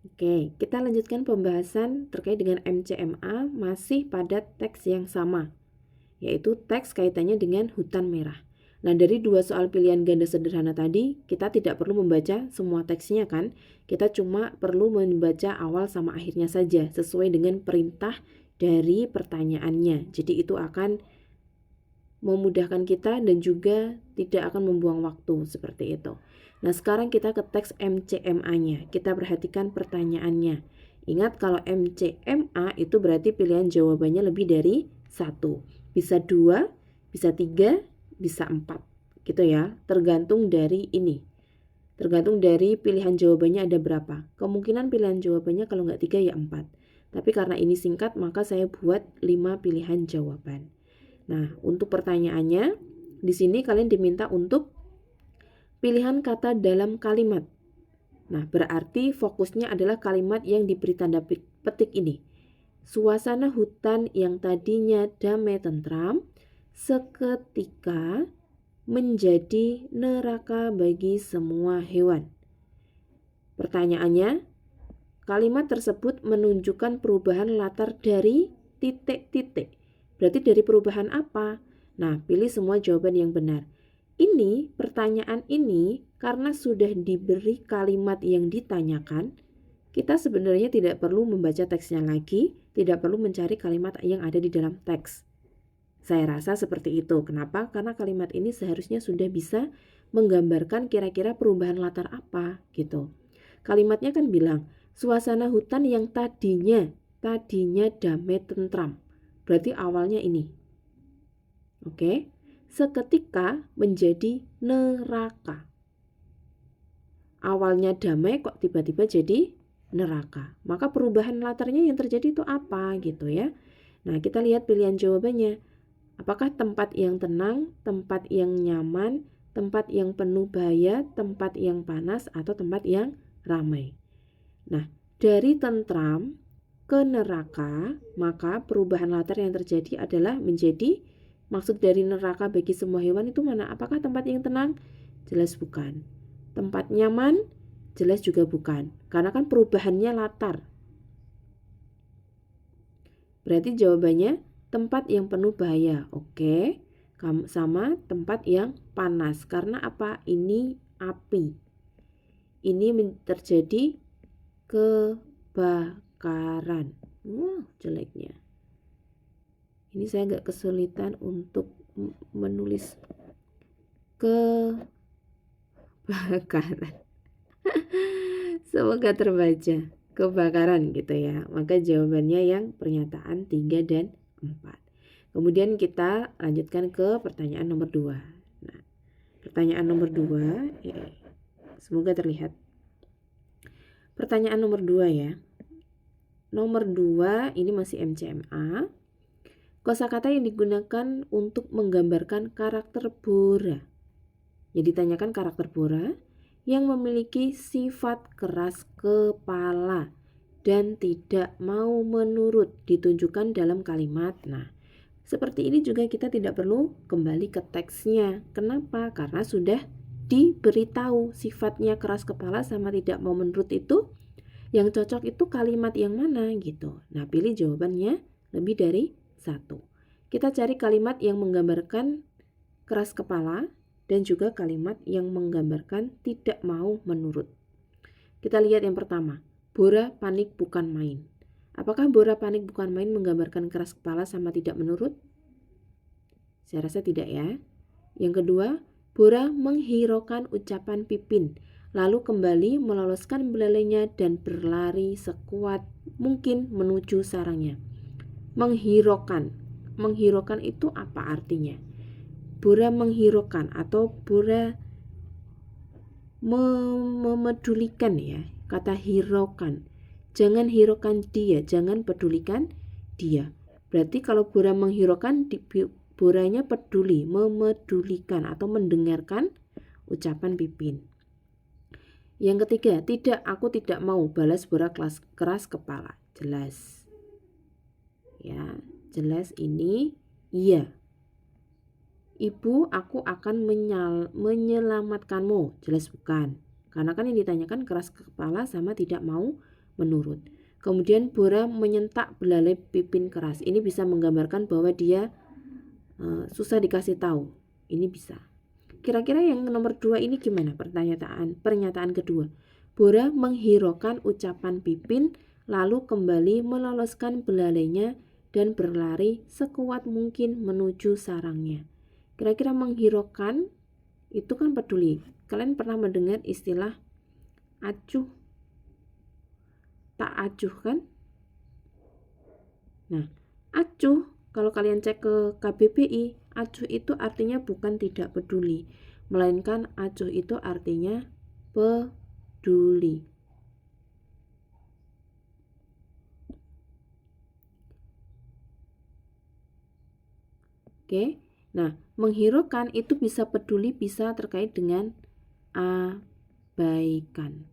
Oke, kita lanjutkan pembahasan terkait dengan MCMA masih pada teks yang sama, yaitu teks kaitannya dengan hutan merah. Nah, dari dua soal pilihan ganda sederhana tadi, kita tidak perlu membaca semua teksnya kan? Kita cuma perlu membaca awal sama akhirnya saja, sesuai dengan perintah dari pertanyaannya. Jadi itu akan memudahkan kita dan juga tidak akan membuang waktu seperti itu. Nah, sekarang kita ke teks MCMA-nya. Kita perhatikan pertanyaannya. Ingat kalau MCMA itu berarti pilihan jawabannya lebih dari satu. Bisa dua, bisa tiga, bisa empat. Gitu ya, tergantung dari ini. Tergantung dari pilihan jawabannya ada berapa. Kemungkinan pilihan jawabannya kalau nggak tiga ya empat. Tapi karena ini singkat, maka saya buat 5 pilihan jawaban. Nah, untuk pertanyaannya, di sini kalian diminta untuk pilihan kata dalam kalimat. Nah, berarti fokusnya adalah kalimat yang diberi tanda petik ini. Suasana hutan yang tadinya damai tentram, seketika menjadi neraka bagi semua hewan. Pertanyaannya, kalimat tersebut menunjukkan perubahan latar dari titik-titik. Berarti dari perubahan apa? Nah, pilih semua jawaban yang benar. Ini, pertanyaan ini, karena sudah diberi kalimat yang ditanyakan, kita sebenarnya tidak perlu membaca teksnya lagi, tidak perlu mencari kalimat yang ada di dalam teks. Saya rasa seperti itu. Kenapa? Karena kalimat ini seharusnya sudah bisa menggambarkan kira-kira perubahan latar apa gitu. Kalimatnya kan bilang, suasana hutan yang tadinya damai tentram. Berarti awalnya ini. Oke. Seketika menjadi neraka. Awalnya damai kok tiba-tiba jadi neraka. Maka perubahan latarnya yang terjadi itu apa gitu ya. Nah, kita lihat pilihan jawabannya. Apakah tempat yang tenang, tempat yang nyaman, tempat yang penuh bahaya, tempat yang panas, atau tempat yang ramai? Nah, dari tentram ke neraka, maka perubahan latar yang terjadi adalah menjadi, maksud dari neraka bagi semua hewan itu mana? Apakah tempat yang tenang? Jelas bukan. Tempat nyaman? Jelas juga bukan. Karena kan perubahannya latar. Berarti jawabannya tempat yang penuh bahaya. Oke. Sama tempat yang panas. Karena apa? Ini api. Ini terjadi kebakaran. Wah, jeleknya. Ini saya agak kesulitan untuk menulis kebakaran. Semoga terbaca. Kebakaran gitu ya. Maka jawabannya yang pernyataan 3 dan 4. Kemudian kita lanjutkan ke pertanyaan nomor 2. Nah, pertanyaan nomor 2, semoga terlihat. Pertanyaan nomor 2 ya. Nomor 2 ini masih MCMA. Kosakata yang digunakan untuk menggambarkan karakter Bora. Jadi ditanyakan karakter Bora yang memiliki sifat keras kepala dan tidak mau menurut ditunjukkan dalam kalimat. Nah, seperti ini juga kita tidak perlu kembali ke teksnya. Kenapa? Karena sudah diberitahu sifatnya keras kepala sama tidak mau menurut itu. Yang cocok itu kalimat yang mana gitu. Nah, pilih jawabannya lebih dari satu. Kita cari kalimat yang menggambarkan keras kepala dan juga kalimat yang menggambarkan tidak mau menurut. Kita lihat yang pertama, Bora panik bukan main. Apakah Bora panik bukan main menggambarkan keras kepala sama tidak menurut? Saya rasa tidak ya. Yang kedua, Bora menghiraukan ucapan Pipin, lalu kembali meloloskan belalainya dan berlari sekuat mungkin menuju sarangnya. Menghiraukan itu apa artinya? Bora menghiraukan atau Bora memedulikan ya. Kata hiraukan. Jangan hiraukan dia, jangan pedulikan dia. Berarti kalau Bora menghiraukan, Boranya peduli, memedulikan atau mendengarkan ucapan Pipin. Yang ketiga, aku tidak mau, balas Bora keras kepala. Jelas. Ya, jelas ini iya. Ibu, aku akan menyelamatkanmu. Jelas bukan. Karena kan yang ditanyakan keras kepala sama tidak mau menurut. Kemudian Bora menyentak belalai pipin keras. Ini bisa menggambarkan bahwa dia susah dikasih tahu. Ini bisa. Kira-kira yang nomor 2 ini gimana? Pernyataan kedua. Bora menghiraukan ucapan Pipin, lalu kembali meloloskan belalainya dan berlari sekuat mungkin menuju sarangnya. Kira-kira menghiraukan itu kan peduli. Kalian pernah mendengar istilah acuh, tak acuh kan? Nah, acuh kalau kalian cek ke KBBI, acuh itu artinya bukan tidak peduli, melainkan acuh itu artinya peduli. Oke, nah menghiraukan itu bisa peduli, bisa terkait dengan abaikan.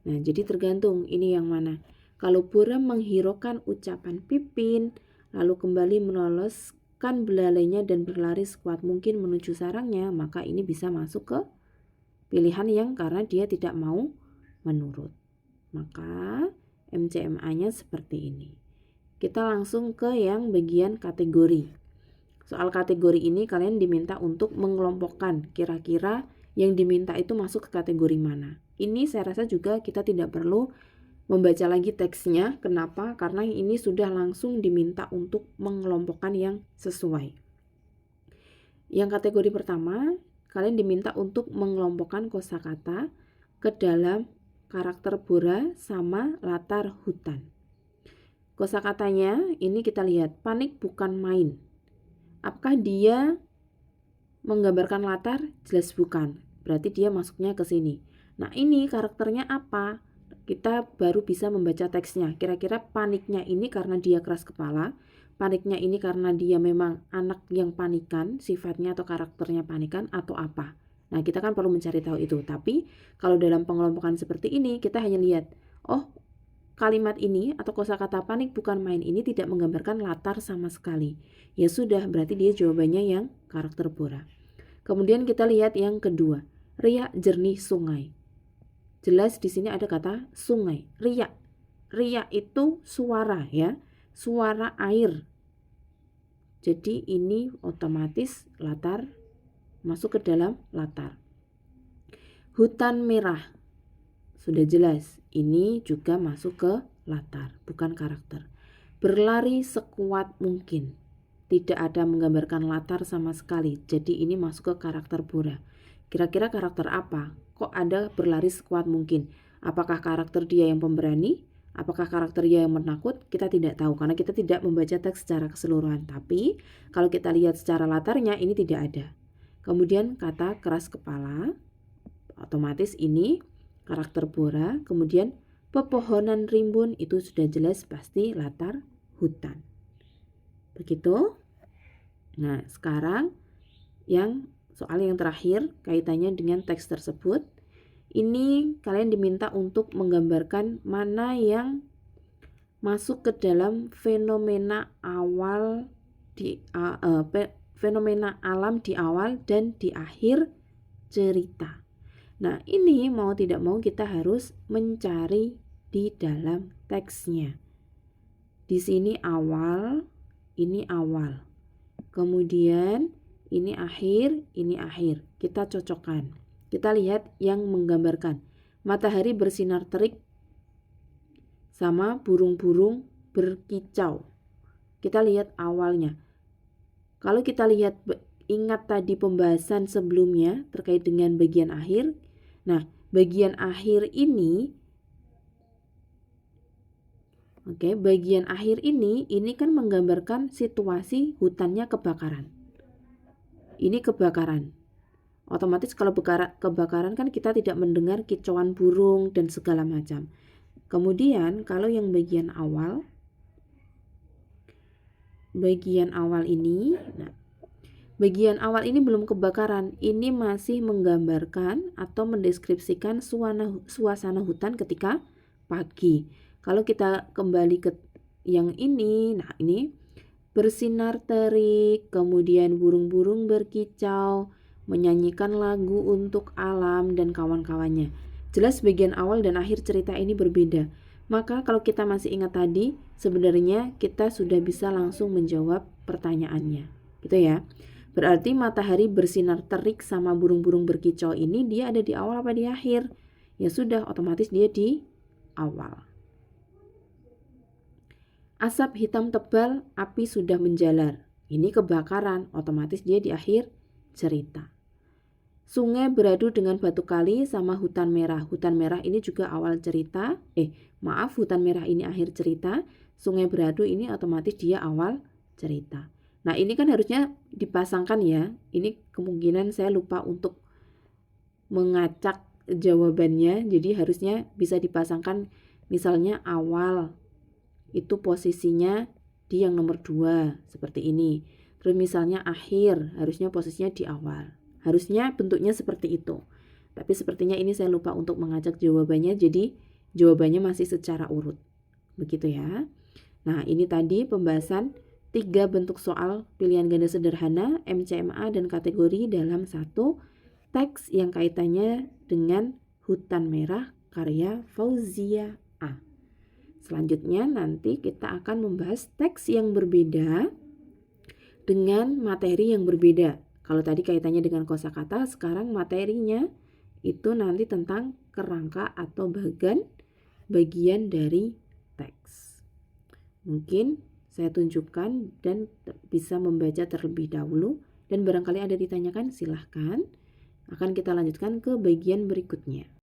Nah, jadi tergantung ini yang mana. Kalau Bora menghiraukan ucapan Pipin, lalu kembali meloloskan belalainya dan berlari sekuat mungkin menuju sarangnya, maka ini bisa masuk ke pilihan yang karena dia tidak mau menurut. Maka MCMA-nya seperti ini. Kita langsung ke yang bagian kategori. Soal kategori ini kalian diminta untuk mengelompokkan kira-kira yang diminta itu masuk ke kategori mana. Ini saya rasa juga kita tidak perlu membaca lagi teksnya. Kenapa? Karena ini sudah langsung diminta untuk mengelompokkan yang sesuai. Yang kategori pertama, kalian diminta untuk mengelompokkan kosakata ke dalam karakter Bora sama latar hutan. Kosakatanya ini kita lihat, panik bukan main. Apakah dia menggambarkan latar? Jelas bukan. Berarti dia masuknya ke sini. Nah, ini karakternya apa? Kita baru bisa membaca teksnya. Kira-kira paniknya ini karena dia keras kepala, paniknya ini karena dia memang anak yang panikan, sifatnya atau karakternya panikan, atau apa. Nah, kita kan perlu mencari tahu itu. Tapi kalau dalam pengelompokan seperti ini, kita hanya lihat, oh, kalimat ini atau kosakata panik bukan main ini tidak menggambarkan latar sama sekali. Ya sudah, berarti dia jawabannya yang karakter Bora. Kemudian kita lihat yang kedua, riak jernih sungai. Jelas di sini ada kata sungai, riak. Riak itu suara ya, suara air. Jadi ini otomatis latar masuk ke dalam latar. Hutan merah. Sudah jelas, ini juga masuk ke latar, bukan karakter. Berlari sekuat mungkin. Tidak ada menggambarkan latar sama sekali. Jadi ini masuk ke karakter Bora. Kira-kira karakter apa? Kok ada berlari sekuat mungkin? Apakah karakter dia yang pemberani? Apakah karakter dia yang menakut? Kita tidak tahu karena kita tidak membaca teks secara keseluruhan. Tapi kalau kita lihat secara latarnya ini tidak ada. Kemudian kata keras kepala, otomatis ini karakter Bora. Kemudian pepohonan rimbun itu sudah jelas pasti latar hutan. Begitu. Nah, sekarang yang soal yang terakhir kaitannya dengan teks tersebut. Ini kalian diminta untuk menggambarkan mana yang masuk ke dalam fenomena awal fenomena alam di awal dan di akhir cerita. Nah, ini mau tidak mau kita harus mencari di dalam teksnya. Di sini awal, ini awal. Kemudian ini akhir, ini akhir. Kita cocokkan. Kita lihat yang menggambarkan matahari bersinar terik sama burung-burung berkicau. Kita lihat awalnya. Kalau kita lihat, ingat tadi pembahasan sebelumnya terkait dengan bagian akhir. Nah, bagian akhir ini, bagian akhir ini kan menggambarkan situasi hutannya kebakaran. Ini kebakaran. Otomatis kalau kebakaran kan kita tidak mendengar kicauan burung dan segala macam. Kemudian kalau yang bagian awal ini, nah, bagian awal ini belum kebakaran, ini masih menggambarkan atau mendeskripsikan suasana hutan ketika pagi. Kalau kita kembali ke yang ini, nah ini bersinar terik, kemudian burung-burung berkicau, menyanyikan lagu untuk alam dan kawan-kawannya. Jelas bagian awal dan akhir cerita ini berbeda. Maka kalau kita masih ingat tadi, sebenarnya kita sudah bisa langsung menjawab pertanyaannya. Gitu ya. Berarti matahari bersinar terik sama burung-burung berkicau ini dia ada di awal apa di akhir? Ya sudah, otomatis dia di awal. Asap hitam tebal, api sudah menjalar. Ini kebakaran, otomatis dia di akhir cerita. Sungai beradu dengan batu kali sama hutan merah. Hutan merah ini juga awal cerita. Hutan merah ini akhir cerita. Sungai beradu ini otomatis dia awal cerita. Nah, ini kan harusnya dipasangkan ya. Ini kemungkinan saya lupa untuk mengacak jawabannya. Jadi harusnya bisa dipasangkan, misalnya awal itu posisinya di yang nomor 2 seperti ini. Terus misalnya akhir, harusnya posisinya di awal. Harusnya bentuknya seperti itu. Tapi sepertinya ini saya lupa untuk mengacak jawabannya, jadi jawabannya masih secara urut. Begitu ya. Nah, ini tadi pembahasan 3 bentuk soal pilihan ganda sederhana, MCMA dan kategori dalam satu teks yang kaitannya dengan hutan merah karya Fauzia A. Selanjutnya nanti kita akan membahas teks yang berbeda dengan materi yang berbeda. Kalau tadi kaitannya dengan kosakata, sekarang materinya itu nanti tentang kerangka atau bagian dari teks. Mungkin saya tunjukkan dan bisa membaca terlebih dahulu, dan barangkali ada ditanyakan silahkan. Akan kita lanjutkan ke bagian berikutnya.